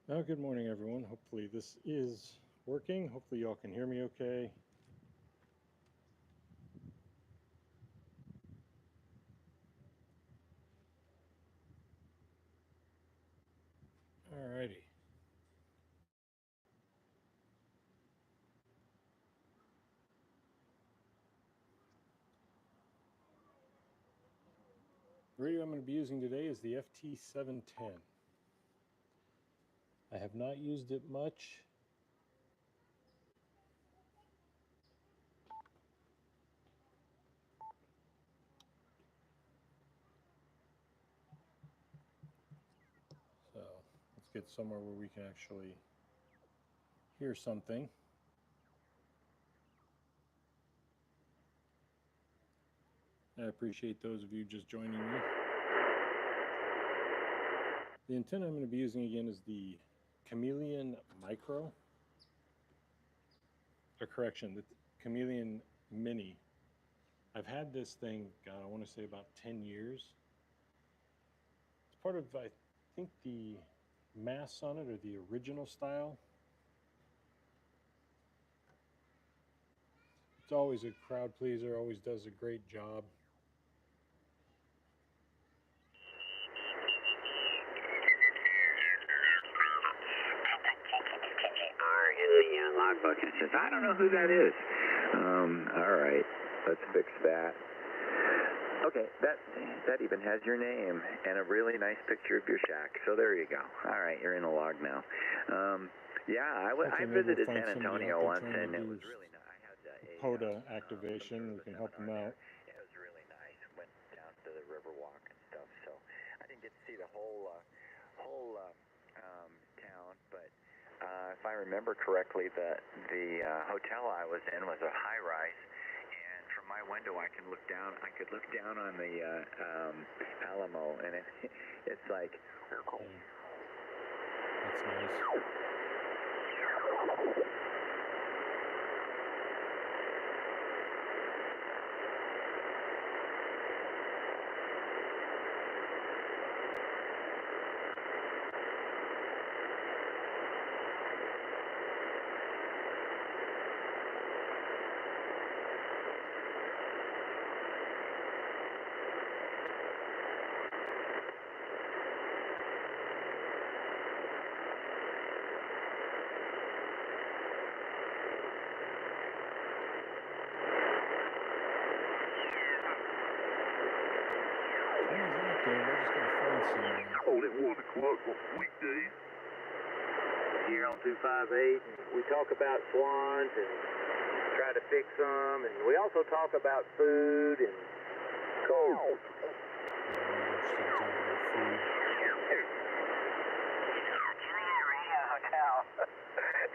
Good morning, everyone. Hopefully this is working. Hopefully y'all can hear me okay. Alrighty. The radio I'm going to be using today is the FT710. I have not used it much. So let's get somewhere where we can actually hear something. I appreciate those of you just joining me. The antenna I'm going to be using again is the Chameleon Micro. Or correction, the Chameleon Mini. I've had this thing, God, I want to say about 10 years. It's part of, I think, the mass on it, or the original style. It's always a crowd pleaser, always does a great job. Logbook. It says, I don't know who that is. All right, let's fix that. Okay, that even has your name and a really nice picture of your shack. So there you go. All right, you're in the log now. Yeah, I visited San Antonio once, and it was really nice. I had a POTA activation. We can help them out. It was really nice. Went down to the Riverwalk and stuff. So I didn't get to see the whole town, but if I remember correctly, the hotel I was in was a high rise, and from my window I could look down. I could look down on the Alamo, and it's like, That's nice. Called at 1 o'clock on weekdays. Here on 258, we talk about swans and try to fix them, and we also talk about food and cold.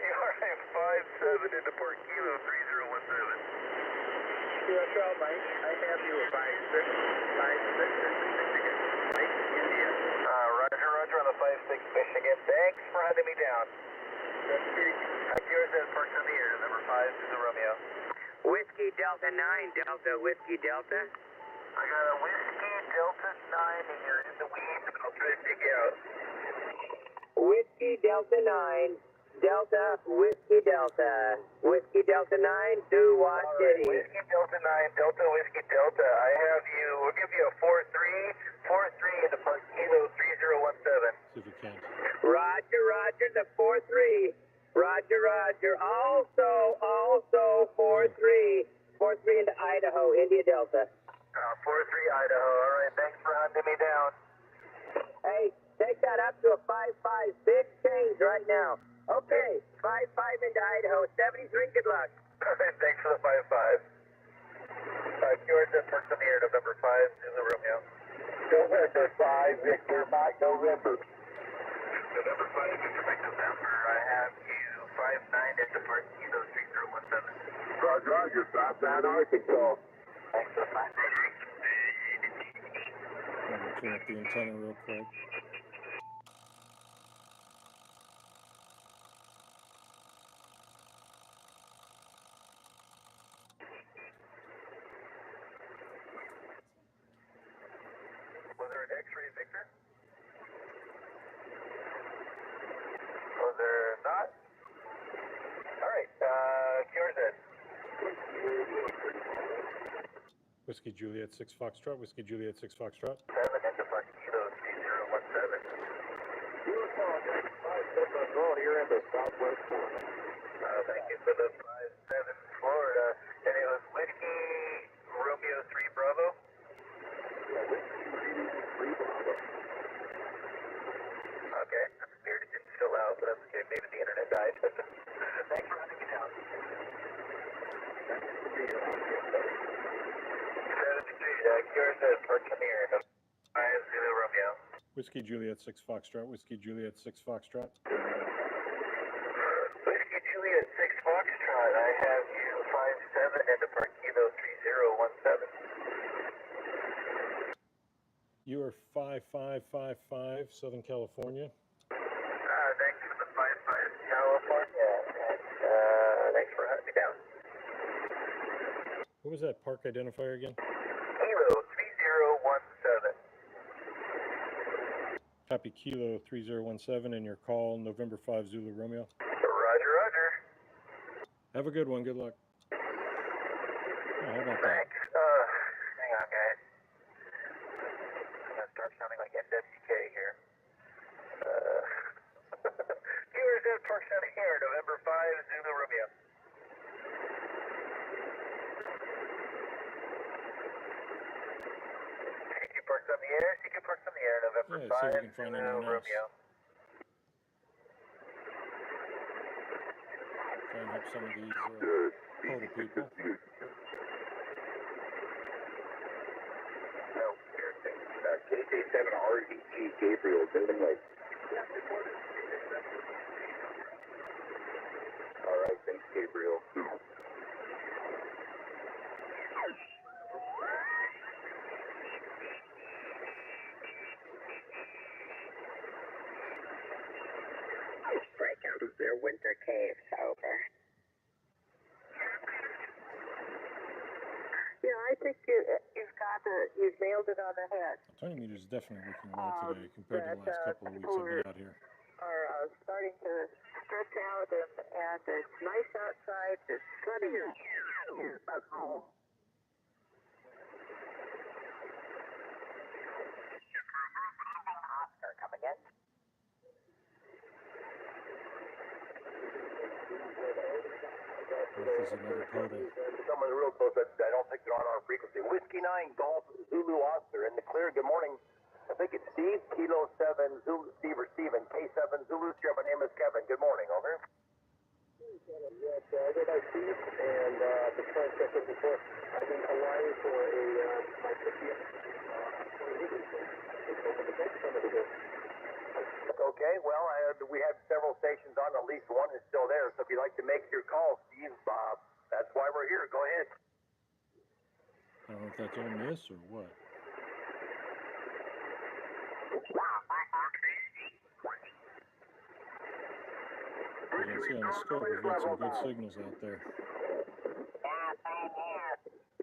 You are a 57 into Park Kilo 3017. Yeah, Charles, I have you a 56. 56 India. Roger on the 56 Michigan. Thanks for hunting me down. Yours has Park on the air, number 5 is the Romeo. Whiskey Delta 9, Delta Whiskey Delta. I got a Whiskey Delta 9 and you're in the weeds. I'll try to dig you out. Whiskey Delta 9, Delta Whiskey Delta. Whiskey Delta 9 to Watch City. Whiskey Delta 9, Delta Whiskey Delta. I have you, we'll give you a 4-3 into Park Kilo 3017. See if we can. Roger, Roger, the 4-3. Roger, Roger. Also 4-3. 4-3 into Idaho, India Delta. 4-3 Idaho. All right, thanks for hunting me down. Hey, take that up to a 5-5. Big change right now. Okay, 5-5 into Idaho. 73, good luck. All right, thanks for the 5-5. Yours at Park on the air, November 5 is the Romeo. November 5, Victor Mike, November. November 5, Victor Mike, November. I have you 5-9 at the Park Kilo 3017. Roger, 5-9 Arkansas. Thanks for the 5-9. I'm going to turn up the antenna real quick. Was there an X-ray, Victor? Whiskey Juliet 6 Foxtrot, Whiskey Juliet 6 Foxtrot. 7 into Park Kilo 3017. Roll here in the southwest corner. Thank you for the 57 Florida. And it was Whiskey Romeo 3 Bravo. Yeah, Whiskey 3 Bravo. Okay, that's weird. It didn't fill out, but that's okay. Maybe the internet died. Thanks for running me down. 73, QRZ, Park Camille, 5 Zulu Romeo. Whiskey Juliet 6 Foxtrot, Whiskey Juliet 6 Foxtrot. Whiskey Juliet 6 Foxtrot, I have you 57 into Park Kilo 3017. You are 5555 Southern California. Thanks for the 55 California, and thanks for hunting me down. What was that park identifier again? Kilo 3017. Copy Kilo 3017 and your call, November 5 Zulu Romeo. Roger, roger. Have a good one. Good luck. Oh, how about that? Thanks. Hang on, guys. I'm gonna start sounding like NWK here. Viewers at Park County here, November 5 Zulu Romeo. CQ Parks on the air, CQ Parks on the air, November Yeah, 5 see if we can find Zulu anyone else. Romeo. Try and help some of these quota people. No, KJ7REG Gabriel, building late. All right, thanks, Gabriel. Break out of their winter caves, over. Yeah, I think you've nailed it on the head. Autonomy is definitely working well today compared to the last couple of weeks I've been out here. Are starting to stretch out, and it's nice outside. It's sunny. Oscar coming in. This is another total. Someone real close, I don't think they're on our frequency. Whiskey 9 Golf Zulu Oscar in the clear. Good morning. I think it's Steve, Kilo 7 Zulu, Steve or Steven, K7 Zulu. Sure, my name is Kevin. Good morning, over. Yes, I go by Steve, and the current second before I've been aligned for my 50th. Okay, well, we have several stations on. At least one is still there. So if you'd like to make your call, Steve, that's why we're here. Go ahead. I don't know if that's on this or what. As you can see on the scope, we've got some good signals out there.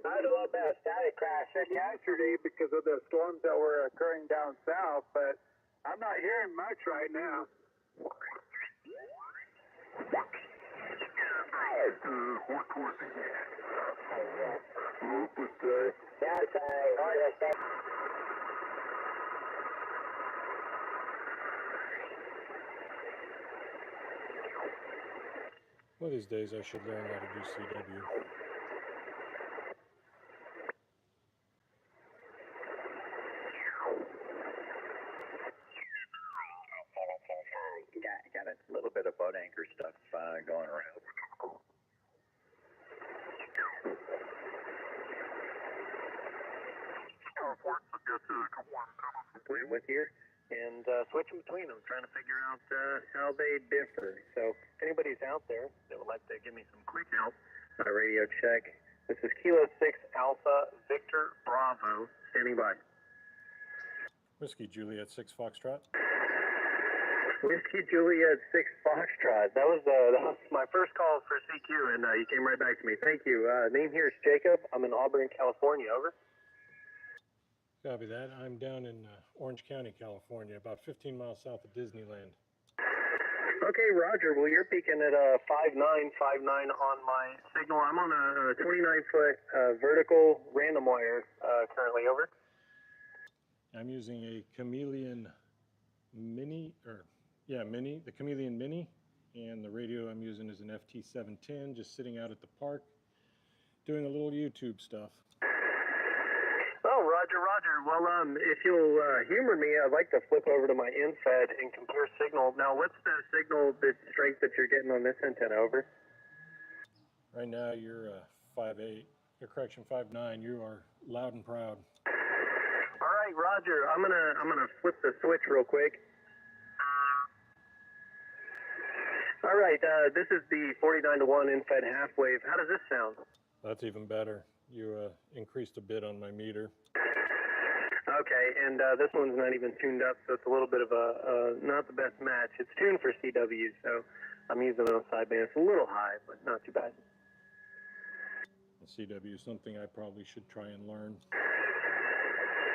I do a best static crash yesterday because of the storms that were occurring down south, but I'm not hearing much right now. One of these days I should learn how to do CW. Got a little bit of boat anchor stuff going around. With here and switching between them, trying to figure out how they differ. So if anybody's out there that would like to give me some quick help, my radio check. This is Kilo 6 Alpha Victor Bravo, standing by. Whiskey Juliet 6 Foxtrot. Whiskey Juliet 6 Foxtrot. That was my first call for CQ, and you came right back to me. Thank you. Name here is Jacob. I'm in Auburn, California. Over. Copy that. I'm down in Orange County, California, about 15 miles south of Disneyland. Okay, Roger. Well, you're peaking at 5959 on my signal. I'm on a 29-foot vertical random wire currently. Over. I'm using a Chameleon Mini, the Chameleon Mini, and the radio I'm using is an FT710, just sitting out at the park, doing a little YouTube stuff. Oh, Roger. Well, if you'll humor me, I'd like to flip over to my infed and compare signal. Now, what's the signal strength that you're getting on this antenna? Over. Right now, you're 5'8", or correction, 5'9". You are loud and proud. All right, Roger. I'm gonna flip the switch real quick. All right, this is the 49-to-1 infed half wave. How does this sound? That's even better. You increased a bit on my meter. Okay, and this one's not even tuned up, so it's a little bit of not the best match. It's tuned for CW, so I'm using it on sideband. It's a little high, but not too bad. CW is something I probably should try and learn.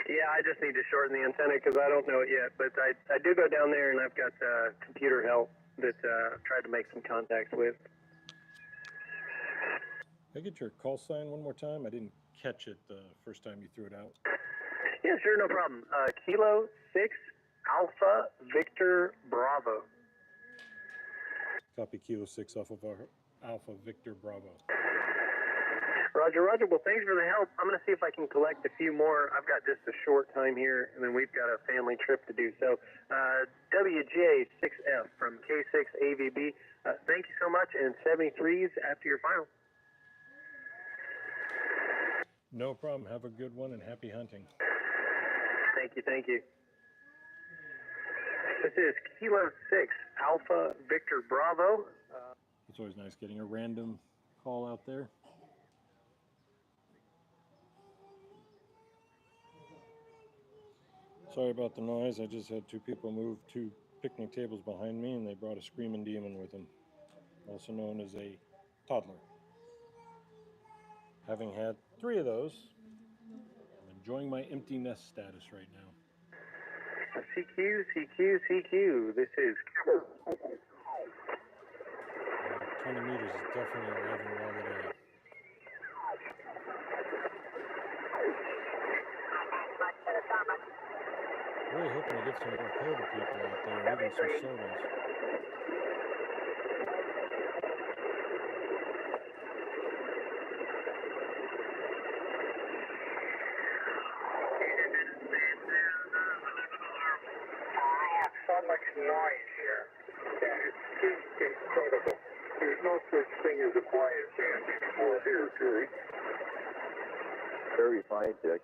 Yeah, I just need to shorten the antenna because I don't know it yet, but I do go down there and I've got computer help that I've tried to make some contacts with. Can I get your call sign one more time? I didn't catch it the first time you threw it out. Yeah, sure, no problem. Kilo 6 Alpha Victor Bravo. Copy Kilo 6 off of our Alpha Victor Bravo. Roger. Well, thanks for the help. I'm going to see if I can collect a few more. I've got just a short time here, and then we've got a family trip to do. So, WJ6F from K6AVB, thank you so much, and 73s after your final. No problem. Have a good one, and happy hunting. Thank you. This is Kilo 6 Alpha Victor Bravo. It's always nice getting a random call out there. Sorry about the noise. I just had two people move two picnic tables behind me, and they brought a screaming demon with them, also known as a toddler. Having had 3 of those, I'm enjoying my empty nest status right now. CQ. This is 20 meters is definitely alive and well today. Really hoping to get some more Coda people out there, even some sodas. So much noise here. Yeah, it's incredible. There's no such thing as a quiet band anymore here, Terry. Very fine, Dick.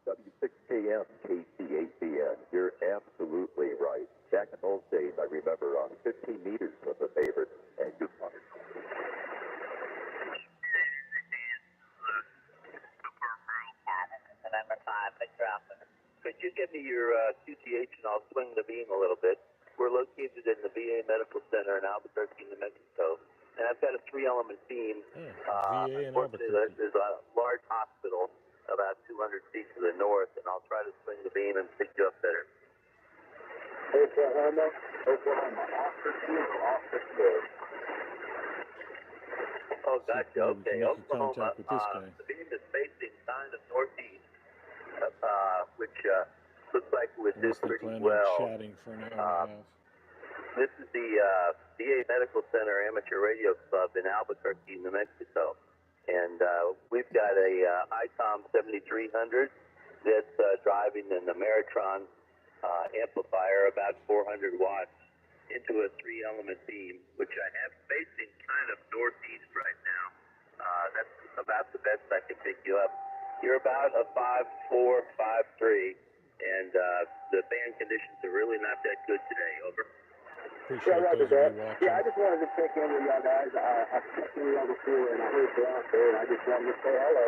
W6KM KC8BN. You're absolutely right. Back in those days, I remember 15 meters was a favorite, and you wanted. Number 5, Victor Alpha. Could you give me your QTH and I'll swing the beam a little bit? We're located in the VA Medical Center in Albuquerque, New Mexico. And I've got a 3-element beam. VA in Unfortunately, Albuquerque. there's a large hospital about 200 feet to the north, and I'll try to swing the beam and pick you up better. Oklahoma, off the field, off the field. Oh, gotcha. So, we can Okay, make Oklahoma. contact with this guy. The beam is facing kind of northeast, which looks like it was Unless did they pretty plan on well. chatting for an hour and a half. This is the VA Medical Center Amateur Radio Club in Albuquerque, New Mexico. And we've got a ICOM 7300 that's driving an Ameritron amplifier about 400 watts into a 3-element beam, which I have facing kind of northeast right now. That's about the best I can pick you up. You're about a 5'4", 5'3", and the band conditions are really not that good today. Over. Appreciate Roger those of that. you watching. Yeah, I just wanted to check in with y'all guys. I've checked in with y'all before, and I heard you out there, and I just wanted to say hello.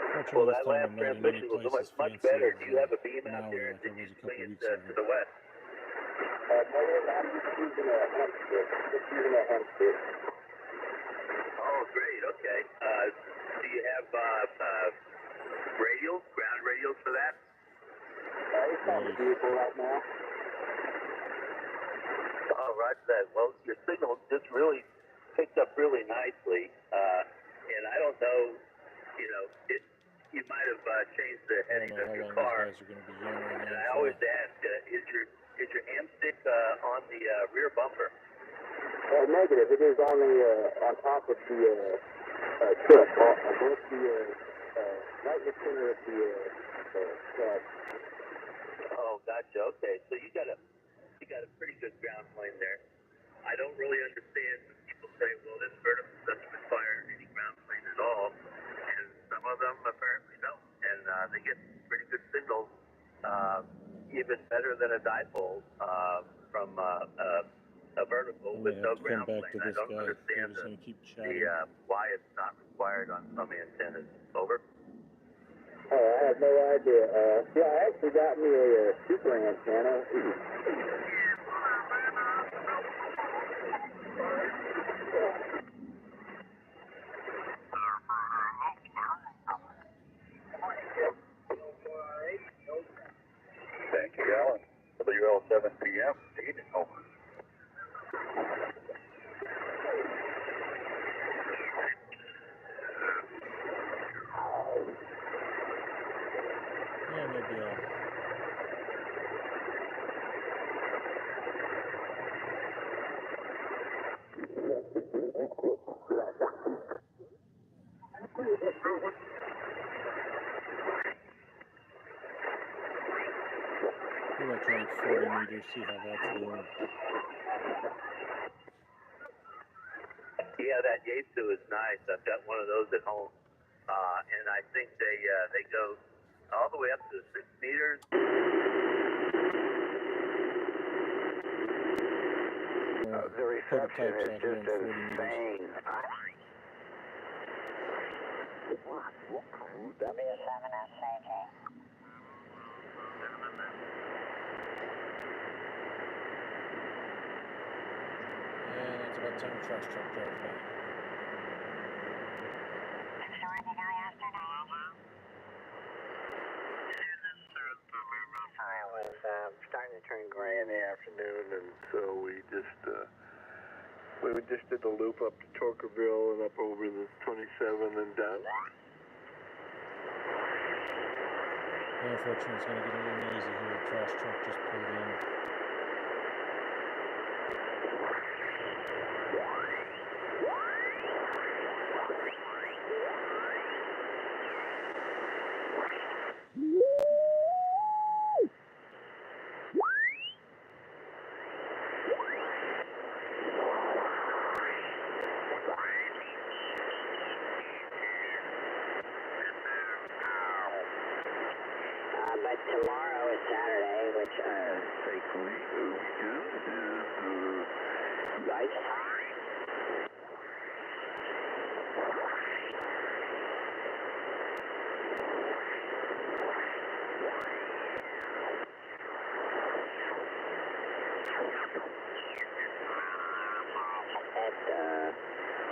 Fortunately, Well, this that time last I'm not in any transmission was place as much fancy better. as Do you have a beam out Maui there? like I Did you was a swing couple it weeks to ago. the west? No, I'm just using a hand stick. Just using a hand stick. Oh, great. Okay. Do you have radials, ground radials for that? It's on the vehicle right now. that? Well, your signal just really picked up really nicely, and I don't know, you might have changed the I don't heading know of how your long these car. guys are going to be yammering And on I for. always ask, is your ham stick on the rear bumper? Negative. It is on the on top of the truck, above the right in the center of the cab. Oh, gotcha. Okay, so you got a pretty good ground plane there. I don't really understand when people say, well, this vertical doesn't require any ground plane at all, and some of them apparently don't, and they get pretty good signals, even better than a dipole from a vertical I'm with going to no have to come ground back plane. to I this don't guy. We're understand just going to keep the chatting. why it's not required on some antennas. Over. Oh, I have no idea. Yeah, I actually got me a super antenna. Thank you, Alan. WL7PM, Aiden, over. Yeah, maybe I'll... Maybe I'll try 40 meters, see how that's doing. Yeah, that Yaesu is nice. I've got one of those at home, and I think they go all the way up to 6 meters. The reception is just insane. Yeah, that's about time trash truck drives by. I was starting to turn gray in the afternoon, and so we just did the loop up to Torkerville and up over the 27 and down. Unfortunately, it's going to get a little noisy here. The trash truck just pulled in. But tomorrow is Saturday, which nice.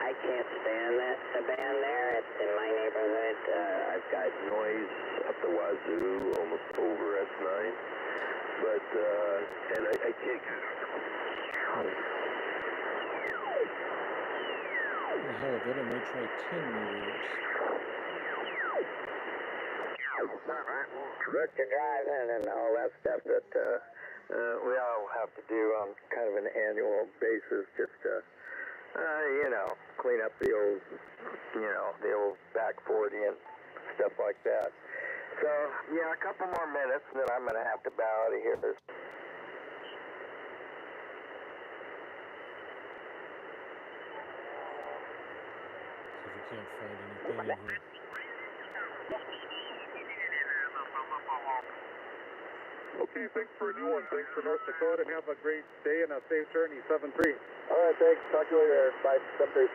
I can't stand the band there. It's in my neighborhood. I've got noise up the wazoo, almost over S9, but and I can't. The hell of it, I may try 10 meters. Director driving and all that stuff that we all have to do on kind of an annual basis, just to, clean up the old back 40 and stuff like that. So, yeah, a couple more minutes, and then I'm going to have to bow out of here. See if we can't find anything in here. Okay, thanks for a new one. Thanks for North Dakota, and have a great day and a safe journey, 7-3. All right, thanks. Talk to you later. Bye. 7-3.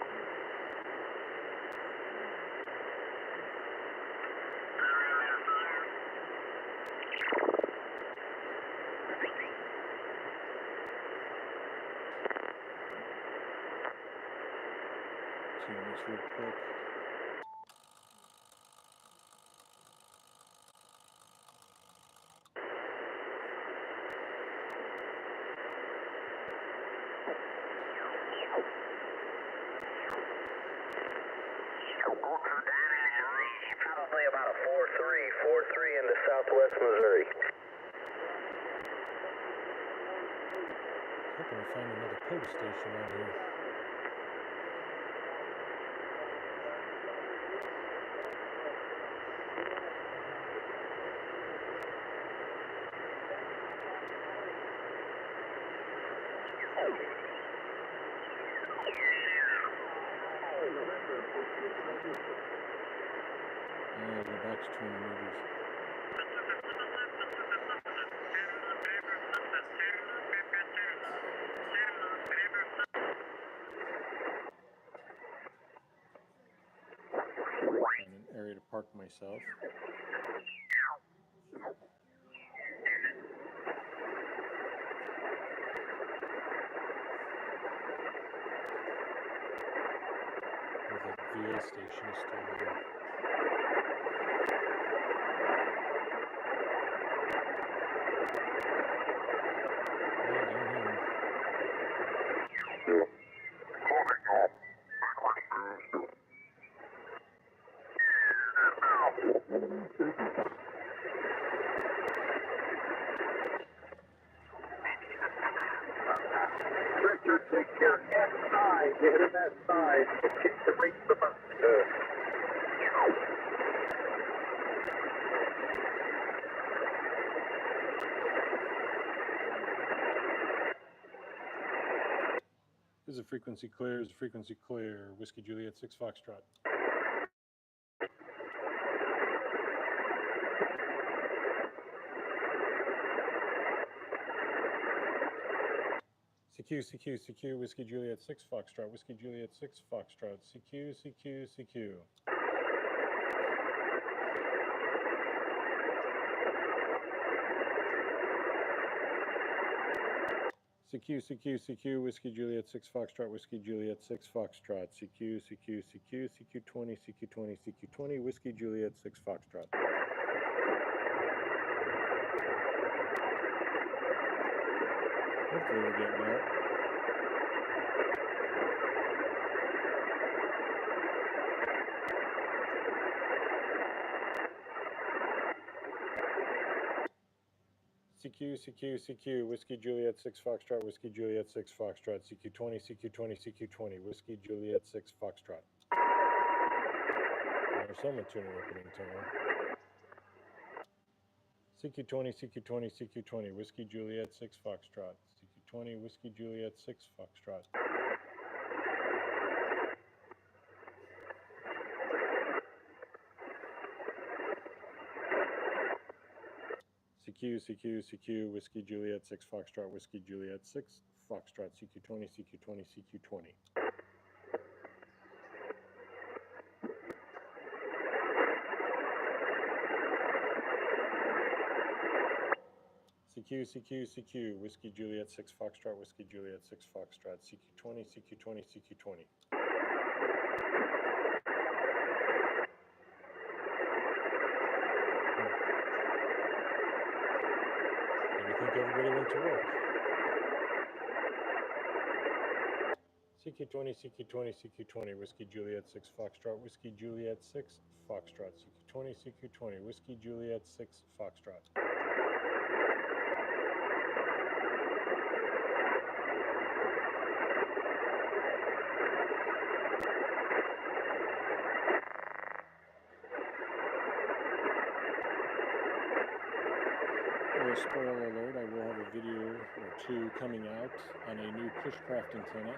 Tune this real quick. Southwest Missouri. Hoping to find another POTUS station out here. We're back to 20 meters. Find an area to park myself. The VA station is still there. Richard, take your inside. Get in that side. Keep the reach the button. Is the frequency clear? Is the frequency clear? Whiskey Juliet 6 Foxtrot. CQ, Whiskey Juliet 6 Foxtrot, Whiskey Juliet 6 Foxtrot, CQ. CQ, Whiskey Juliet 6 Foxtrot, Whiskey Juliet 6 Foxtrot, CQ20, Whiskey Juliet 6 Foxtrot. Hopefully we're getting out. CQ, Whiskey Juliet 6 Foxtrot, Whiskey Juliet 6 Foxtrot, CQ20, Whiskey Juliet 6 Foxtrot. There's someone tuning opening tunnel. CQ20, Whiskey Juliet 6 Foxtrot, CQ20, Whiskey Juliet 6 Foxtrot. CQ, Whiskey Juliet 6 Foxtrot, Whiskey Juliet 6 Foxtrot, CQ20. CQ, Whiskey Juliet 6 Foxtrot, Whiskey Juliet 6 Foxtrot, CQ20. I think everybody went to work. CQ20, Whiskey Juliet 6 Foxtrot, Whiskey Juliet 6 Foxtrot, CQ20, Whiskey Juliet 6 Foxtrot. Spoiler alert, I will have a video or two coming out on a new pushcraft antenna.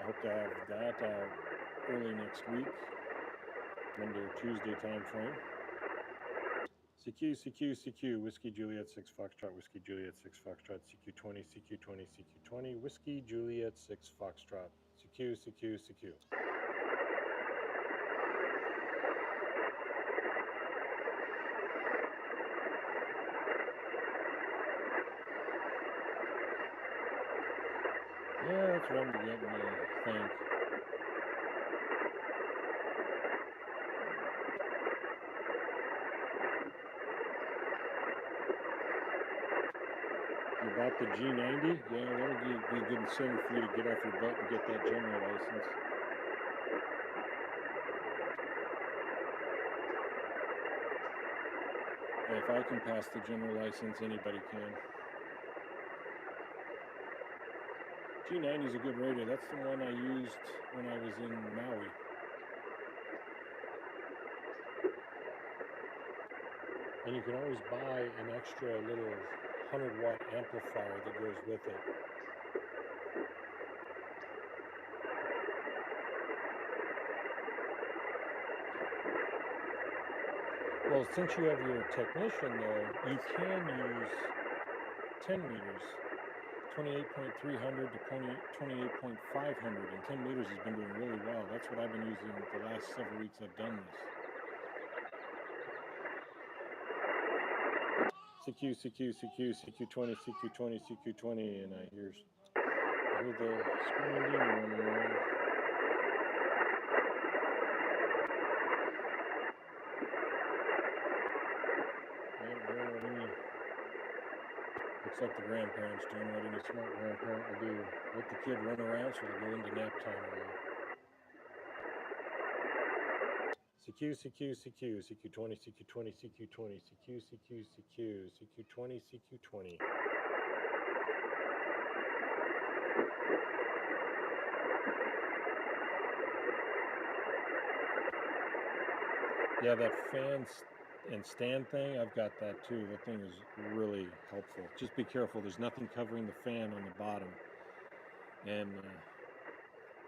I hope to have that out early next week, Monday or Tuesday time frame. CQ, Whiskey Juliet 6 Foxtrot, Whiskey Juliet 6 Foxtrot, CQ20, Whiskey Juliet 6 Foxtrot, CQ. Yeah, that's what I'm getting to think. You bought the G90? Yeah, that'll be a good incentive for you to get off your butt and get that general license. If I can pass the general license, anybody can. G90 is a good radio. That's the one I used when I was in Maui. And you can always buy an extra little 100-watt amplifier that goes with it. Well, since you have your technician though, you can use 10 meters, 28.300 to 28.500, and 10 meters has been doing really well. That's what I've been using the last several weeks I've done this. CQ, CQ, CQ, CQ20, CQ20, CQ20, and I hear the screaming demon running around. Looks like the grandparents doing what any smart grandparent will do. Let the kid run around so they'll go into nap time early. CQ, CQ, CQ, CQ20, CQ20, CQ20, CQ, CQ, CQ, CQ20, CQ20. Yeah, that fan and stand thing, I've got that too. That thing is really helpful. Just be careful. There's nothing covering the fan on the bottom. And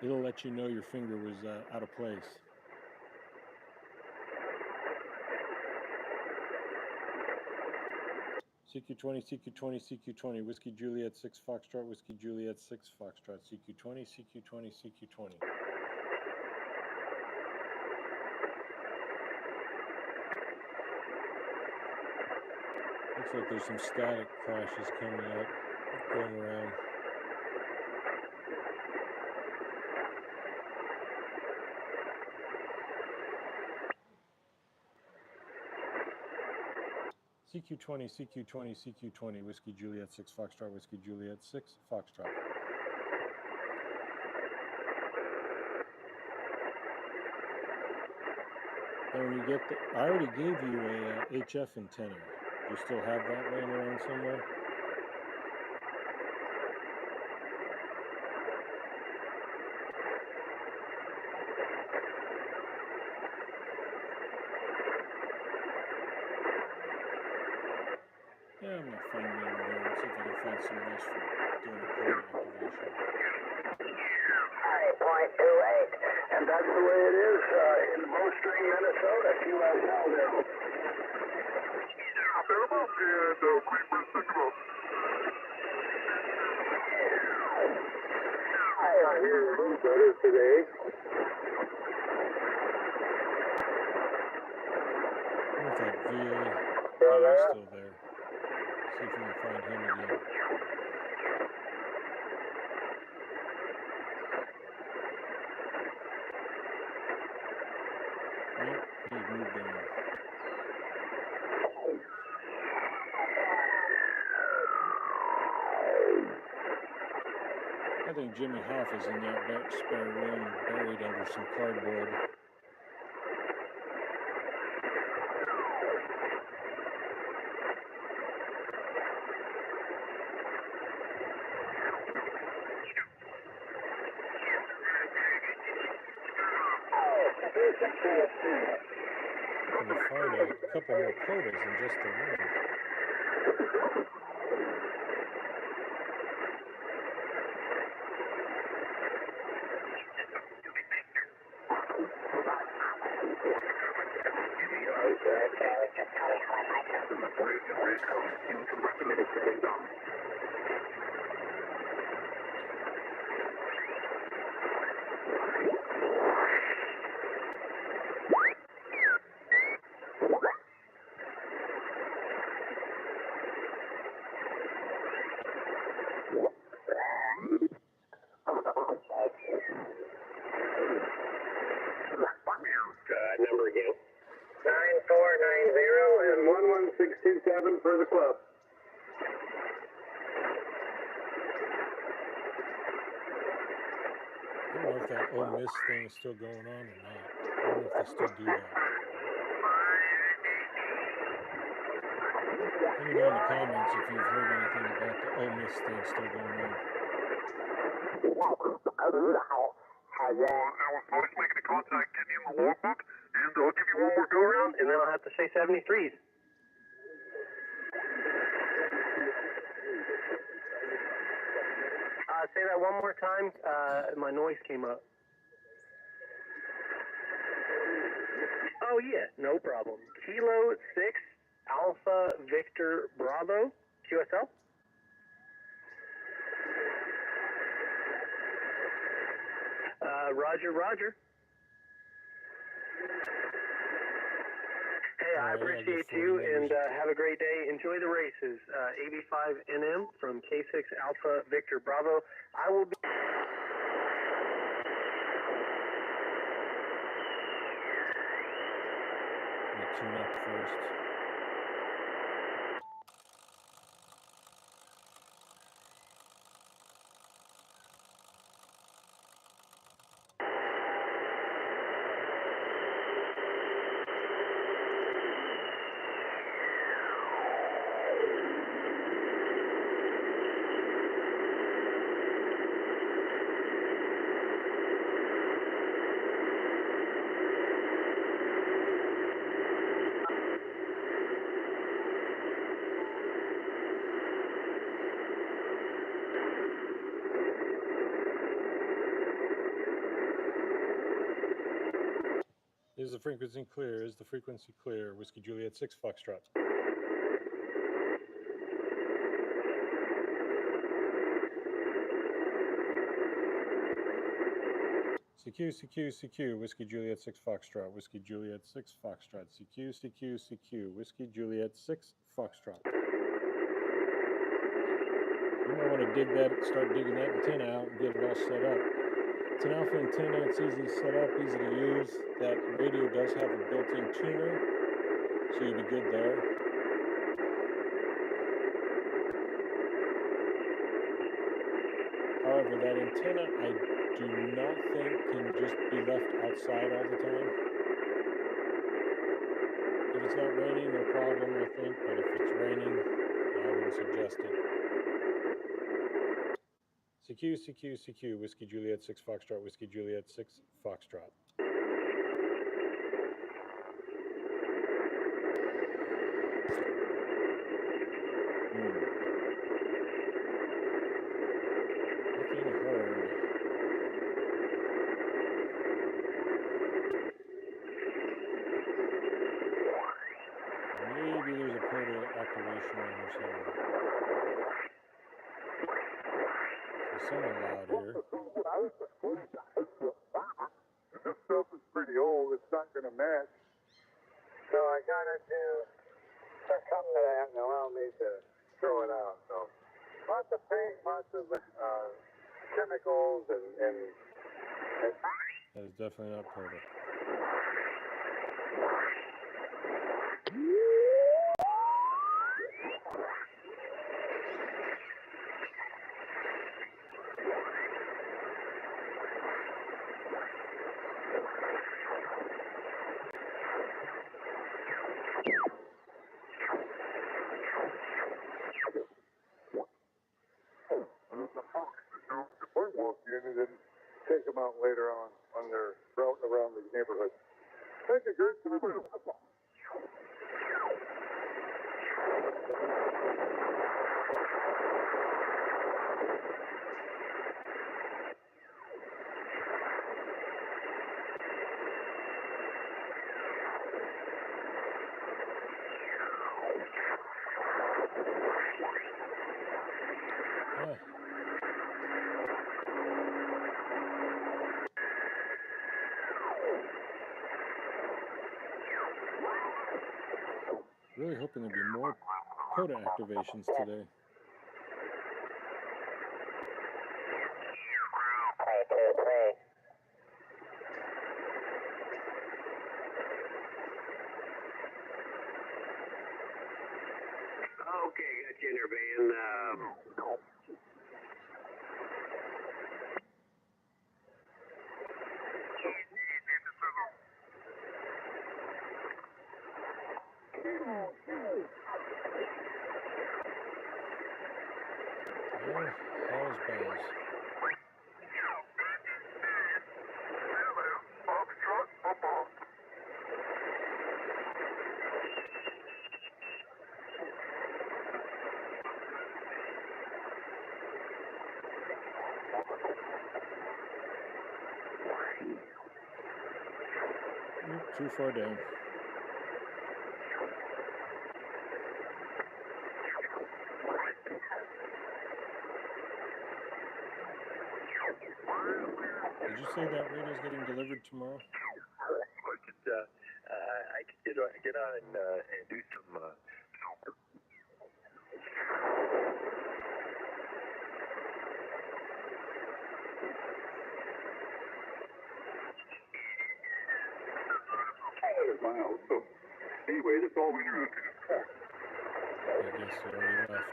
it'll let you know your finger was out of place. CQ20, CQ20, CQ20, Whiskey Juliet 6 Foxtrot, Whiskey Juliet 6 Foxtrot, CQ20, CQ20, CQ20. Looks like there's some static crashes coming up, going around. CQ20, CQ20, CQ20, Whiskey Juliet 6 Foxtrot, Whiskey Juliet 6 Foxtrot. And when you get the, I already gave you a HF antenna. Do you still have that laying around somewhere? Yeah, I'm not finding it over here. Let's see if I can find someone else for doing a port activation. 9.28, and that's the way it is in Bowstring, Minnesota, QSL there. And Creeper Signal. I hear better today. I wonder if that VA guy is still there. See if we can find him again. Nope, he's moved on. I think Jimmy Hoff is in that spare room, buried under some cardboard. I'm going to find a couple more quotas than just the one. Number again. 9490 and 11627 for the club. I don't know if that Ole Miss thing is still going on or not. I don't know if they still do that. me know in the comments if you've heard anything about the Ole Miss thing still going on. I was supposed to make a contact, getting in the logbook, and I'll give you one more go around, and then I'll have to say 73s. Say that one more time. My noise came up. Oh yeah, no problem. Kilo 6 Alpha Victor Bravo QSL. Roger, Roger. Hey, I appreciate you, and have a great day. Enjoy the races. AB5NM from K6 Alpha Victor Bravo. I will be... Tune up first. Is the frequency clear? Is the frequency clear? Whiskey Juliet 6 Foxtrot. CQ, CQ, CQ, Whiskey Juliet 6 Foxtrot, Whiskey Juliet 6 Foxtrot, CQ, CQ, CQ, Whiskey Juliet 6 Foxtrot. You might want to dig that, start digging that antenna out and get it all set up. It's an alpha antenna, it's easy to set up, easy to use. That radio does have a built-in tuner, so you'll be good there. However, that antenna I do not think can just be left outside all the time. If it's not raining, no problem, I think, but if it's raining, I wouldn't suggest it. CQ, CQ, CQ, Whiskey Juliet 6 Foxtrot, Whiskey Juliet 6 Foxtrot. Nothing heard. Maybe there's a portal activation on here somewhere. Someone loud here. This stuff is pretty old. It's not going to match. So I got to do something to that and allow me to throw it out. So lots of paint, lots of chemicals, and That is definitely not portal. and then take them out later on their route around the neighborhood. Thank you, Gert. Really hoping there'll be more POTA activations today. Okay, got you in your van. Hell's bells. Too far down. Did you say that radio's getting delivered tomorrow? I could get on and do some. Miles. So anyway, that's all we know. I guess he already left.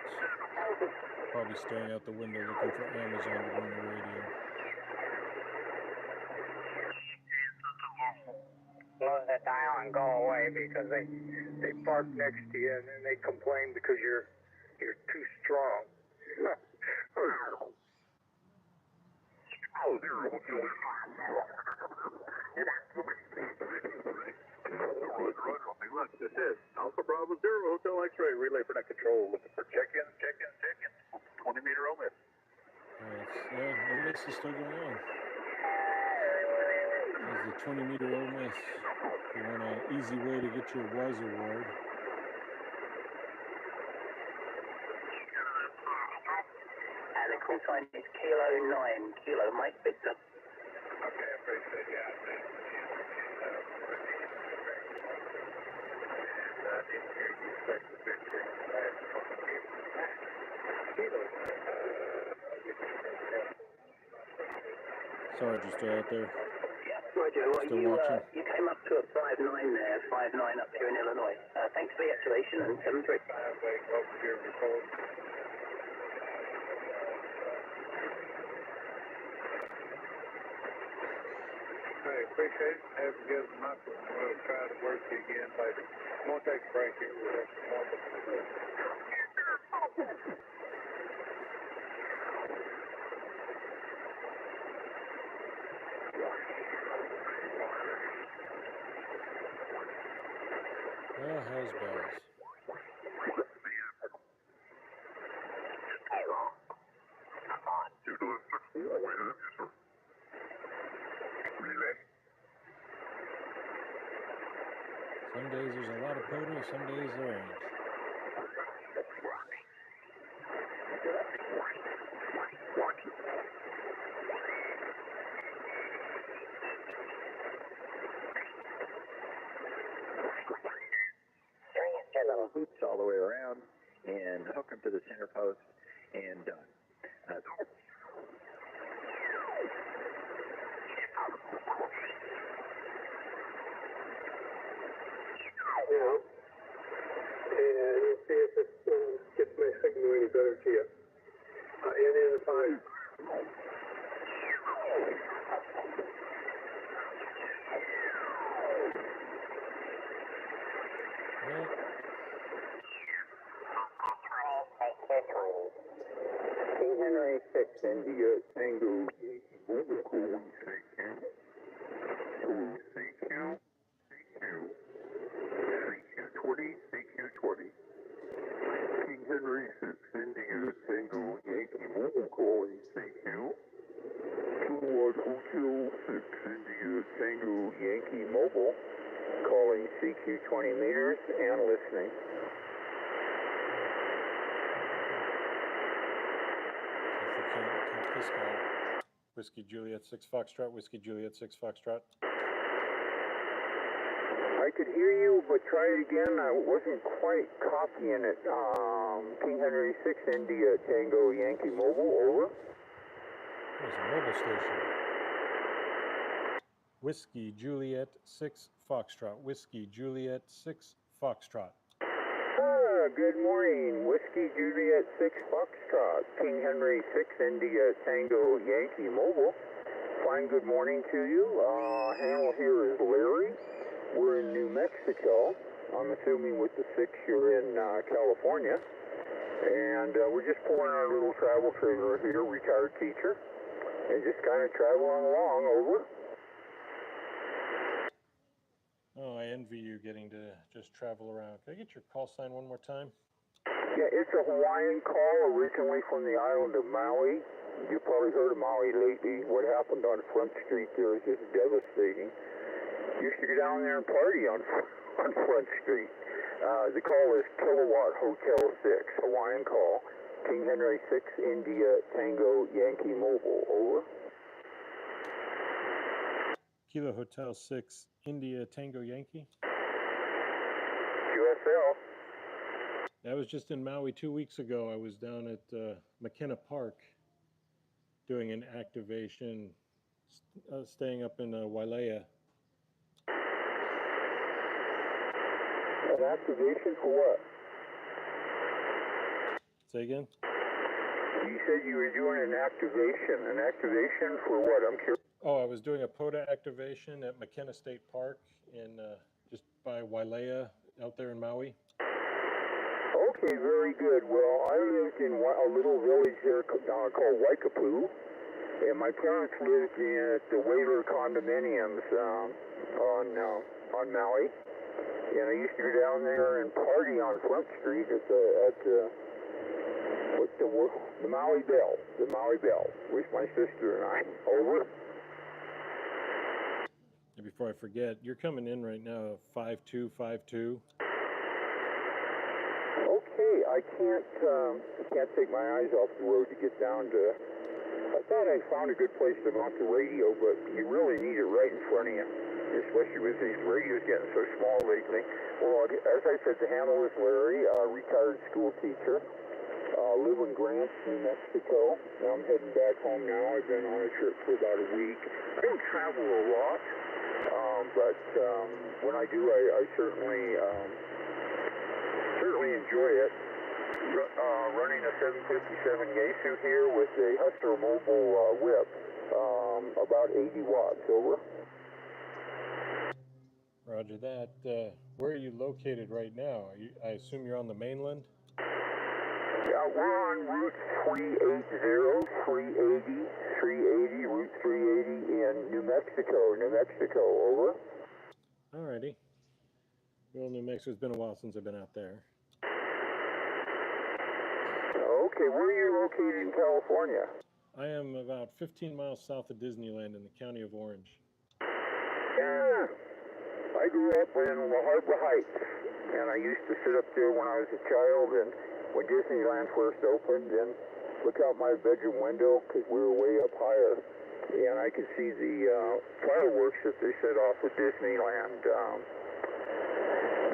Probably staring out the window looking for Amazon to run the radio. Close that dial and go away because they park next to you and then they complain because you're too strong. This is Alpha Bravo Zero Hotel X-Ray Relay for Net Control. Looking for check-in. 20-meter Ole Miss. Ole Miss is still going on. There's the 20-meter Ole Miss. If you want an easy way to get your WAS award. And the call sign is Kilo 9, Kilo Mike Victor. Okay, I appreciate it. Sorry, just out there. Yeah, Roger. Well, Still watching. You came up to a 5-9 there, 5-9 up here in Illinois. Thanks for the activation and 7-3. I appreciate it. Have a good month. We'll try to work you again later. I'm going to take a break here. We'll have some more. Oh, hell's bells. Some days there's a lot of photos, some days there ain't. Hoops all the way around and hook them to the center post and done. Yeah. And see if it gets my signal any better to you. And in the 5. Well, King Henry 6 India Tango. CQ20. King Henry 6 India Tango Yankee Mobile calling CQ. Toolward Hotel 6 India Tango Yankee Mobile calling CQ 20 meters and listening. if we can't take this guy. Whiskey Juliet 6 Foxtrot, Whiskey Juliet 6 Foxtrot. I could hear you, but try it again. I wasn't quite copying it. King Henry 6 India Tango Yankee Mobile, over. There's a mobile station. Whiskey Juliet 6 Foxtrot, Whiskey Juliet 6 Foxtrot. Good morning. Whiskey Juliet 6 Foxtrot. King Henry 6 India Tango Yankee Mobile. Fine good morning to you. Handle here is Larry. We're in New Mexico. I'm assuming with the 6 you're in California. And we're just pulling our little travel trailer here, retired teacher, and just kind of traveling along. Over. Oh, I envy you getting to just travel around. Can I get your call sign one more time? Yeah, it's a Hawaiian call originally from the island of Maui. You've probably heard of Maui lately. What happened on Front Street there is just devastating. Used to go down there and party on Front Street. The call is Kilowatt Hotel 6, Hawaiian call. King Henry 6, India, Tango, Yankee Mobile. Over. Kilo Hotel 6, India Tango Yankee. QSL. I was just in Maui 2 weeks ago. I was down at McKenna Park doing an activation, staying up in Wailea. An activation for what? Say again? You said you were doing an activation. An activation for what? I'm curious. Oh, I was doing a POTA activation at McKenna State Park in just by Wailea out there in Maui. Okay, very good. Well, I lived in a little village there called Waikapu, and my parents lived in the Whaler condominiums on Maui. And I used to go down there and party on Front Street at the Maui Bell. The Maui Bell with my sister and I. Over. And before I forget, you're coming in right now, 5252. Okay, I can't take my eyes off the road to get down to. I thought I found a good place to mount the radio, but you really need it right in front of you, especially with these radios getting so small lately. Well, as I said, the handle is Larry, retired school teacher. Live in Grants, New Mexico. Now I'm heading back home now. I've been on a trip for about a week. I don't travel a lot, but when I do, I certainly enjoy it. Running a 757 Yaesu here with a Hustler Mobile whip, about 80 watts. Over. Roger that. Where are you located right now? I assume you're on the mainland? Yeah, we're on Route 380, 380, Route 380 in New Mexico, over. Alrighty. Well, New Mexico's been a while since I've been out there. Okay, where are you located in California? I am about 15 miles south of Disneyland in the county of Orange. Yeah, I grew up in La Habra Heights, and I used to sit up there when I was a child, and when Disneyland first opened, and look out my bedroom window, because we were way up higher, and I could see the fireworks that they set off at Disneyland,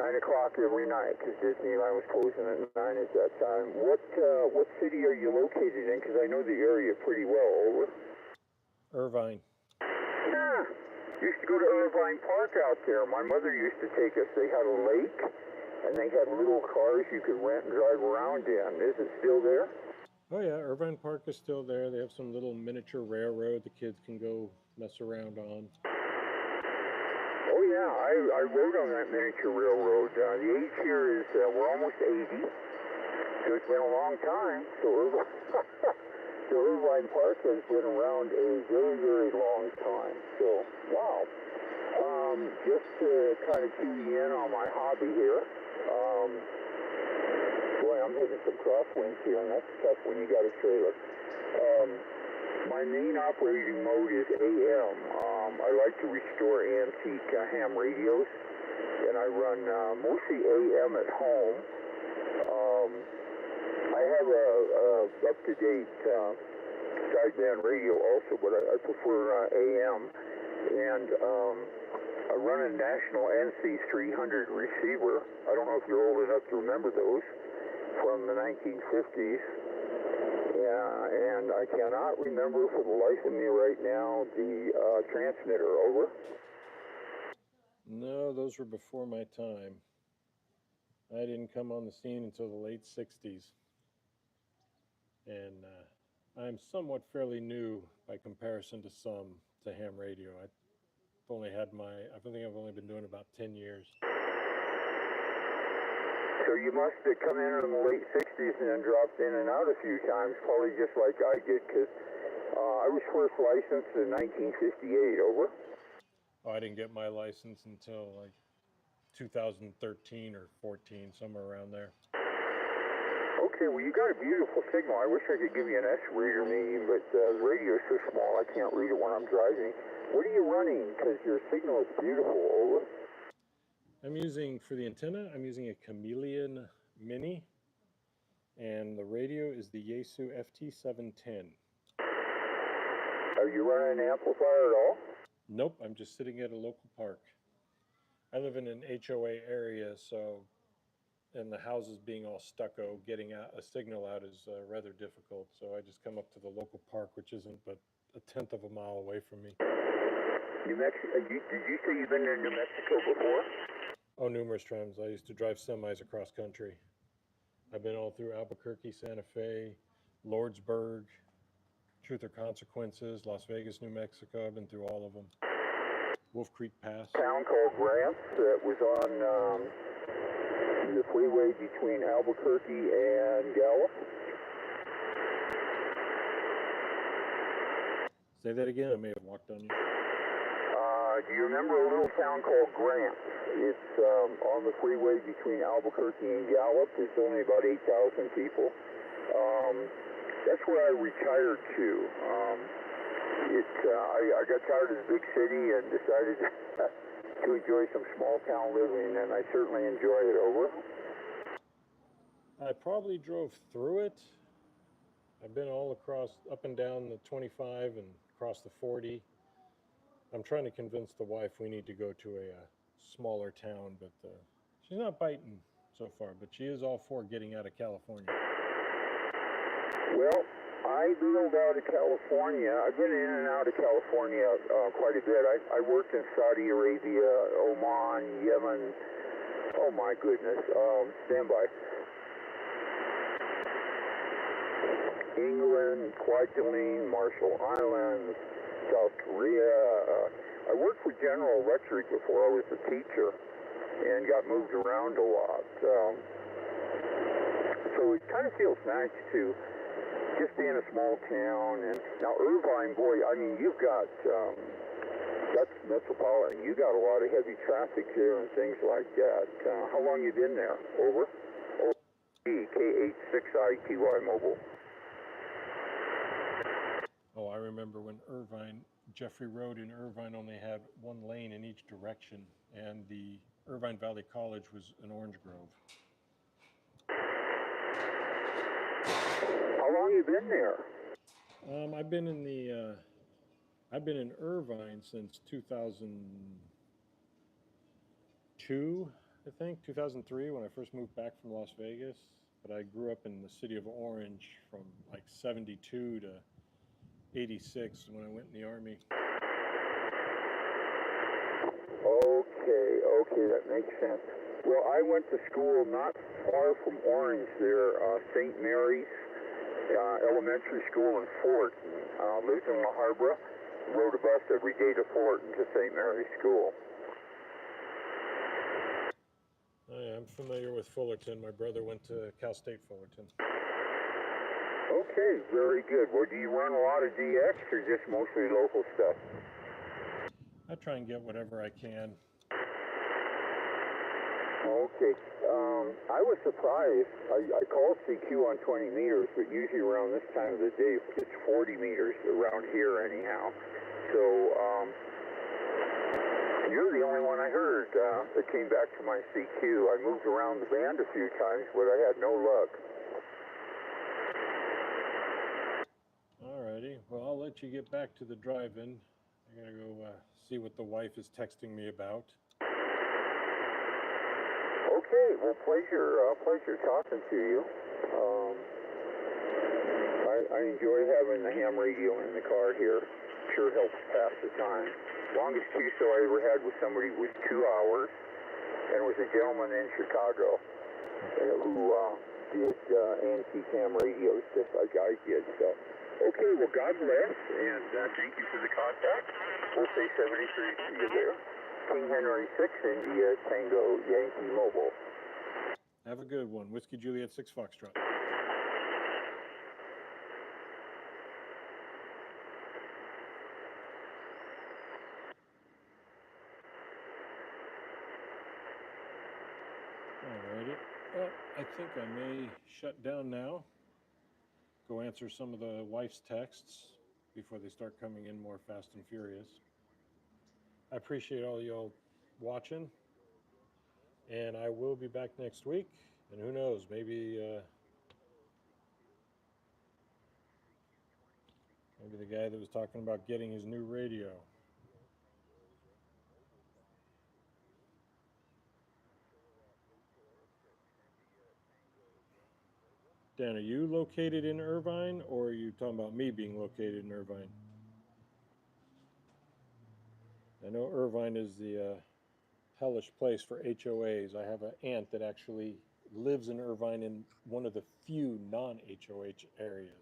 9 o'clock every night, because Disneyland was closing at 9 at that time. What city are you located in? Because I know the area pretty well. Over. Irvine. Yeah. Used to go to Irvine Park out there. My mother used to take us. They had a lake, and they had little cars you could rent and drive around in. Is it still there? Oh yeah, Irvine Park is still there. They have some little miniature railroad the kids can go mess around on. Oh yeah, I rode on that miniature railroad. The age here is, we're almost 80, so it's been a long time. So Irvine Park has been around a very, very long time. So, wow. Just to kind of key you in on my hobby here, boy, I'm hitting some crosswinds here, and that's tough when you got a trailer. My main operating mode is AM. I like to restore antique ham radios, and I run mostly AM at home. I have a up-to-date sideband radio also, but I prefer AM. And I run a National NC300 receiver. I don't know if you're old enough to remember those, from the 1950s. Yeah, and I cannot remember for the life of me right now the transmitter. Over. No, those were before my time. I didn't come on the scene until the late 60s. And I'm somewhat fairly new by comparison to some to ham radio. I think I've only been doing about 10 years. So so you must have come in the late 60s and then dropped in and out a few times, probably just like I did, because I was first licensed in 1958, over. Oh, I didn't get my license until like 2013 or 14, somewhere around there. Okay, well, you got a beautiful signal. I wish I could give you an S-reader meeting, but the radio's so small I can't read it when I'm driving. What are you running? Because your signal is beautiful, over. I'm using, for the antenna, I'm using a Chameleon Mini, and the radio is the Yaesu FT710. Are you running an amplifier at all? Nope, I'm just sitting at a local park. I live in an HOA area, so, and the houses being all stucco, getting a signal out is rather difficult. So I just come up to the local park, which isn't but a 1/10 of a mile away from me. New Mexico, did you say you've been to New Mexico before? Oh, numerous times. I used to drive semis across country. I've been all through Albuquerque, Santa Fe, Lordsburg, Truth or Consequences, Las Vegas, New Mexico. I've been through all of them. Wolf Creek Pass. Town called Grants that was on the freeway between Albuquerque and Gallup. Say that again. I may have walked on you. Do you remember a little town called Grant? It's on the freeway between Albuquerque and Gallup. It's only about 8,000 people. That's where I retired to. I got tired of the big city and decided to enjoy some small town living, and I certainly enjoy it, over. I probably drove through it. I've been all across, up and down the 25 and across the 40. I'm trying to convince the wife we need to go to a smaller town, but she's not biting so far, but she is all for getting out of California. Well, I bailed out of California. I've been in and out of California quite a bit. I worked in Saudi Arabia, Oman, Yemen. Oh my goodness. Stand by. England, Kwajalein, Marshall Islands, South Korea. I worked for General Electric before I was a teacher and got moved around a lot. So it kind of feels nice to just be in a small town. And now Irvine, boy, I mean, you've got, that's metropolitan. You got a lot of heavy traffic there and things like that. How long you been there? Over? K86ITY Mobile. Oh, I remember when Irvine, Jeffrey Road in Irvine only had one lane in each direction, and the Irvine Valley College was an orange grove. How long you been there? I've been in Irvine since 2002, I think, 2003, when I first moved back from Las Vegas. But I grew up in the city of Orange from like 72 to 86 when I went in the Army. Okay, that makes sense. Well, I went to school not far from Orange there, St. Mary's Elementary School in Fort. Lived in La Habra, rode a bus every day to Fort and to St. Mary's School. I'm familiar with Fullerton. My brother went to Cal State Fullerton. Okay, very good. Well, do you run a lot of DX or just mostly local stuff? I try and get whatever I can. Okay. I was surprised. I called CQ on 20 meters, but usually around this time of the day, it's 40 meters around here anyhow. So, you're the only one I heard that came back to my CQ. I moved around the band a few times, but I had no luck. Alrighty, well, I'll let you get back to the drive-in. I gotta go see what the wife is texting me about. Okay, well, pleasure talking to you. I enjoy having the ham radio in the car here. Sure helps pass the time. Longest QSO I ever had with somebody was 2 hours, and it was a gentleman in Chicago who did anti-cam radios just like I did. So, okay, well, God bless, and thank you for the contact. We'll say 73 to you there. King Henry 6 India Tango Yankee Mobile. Have a good one. Whiskey Juliet 6 Foxtrot. Alrighty. Well, I think I may shut down now. Go answer some of the wife's texts before they start coming in more fast and furious. I appreciate all y'all watching, and I will be back next week. And who knows, maybe the guy that was talking about getting his new radio. Dan, are you located in Irvine, or are you talking about me being located in Irvine? I know Irvine is the hellish place for HOAs. I have an aunt that actually lives in Irvine in one of the few non-HOH areas.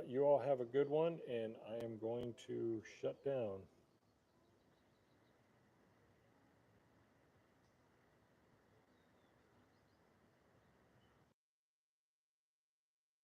You all have a good one, and I am going to shut down.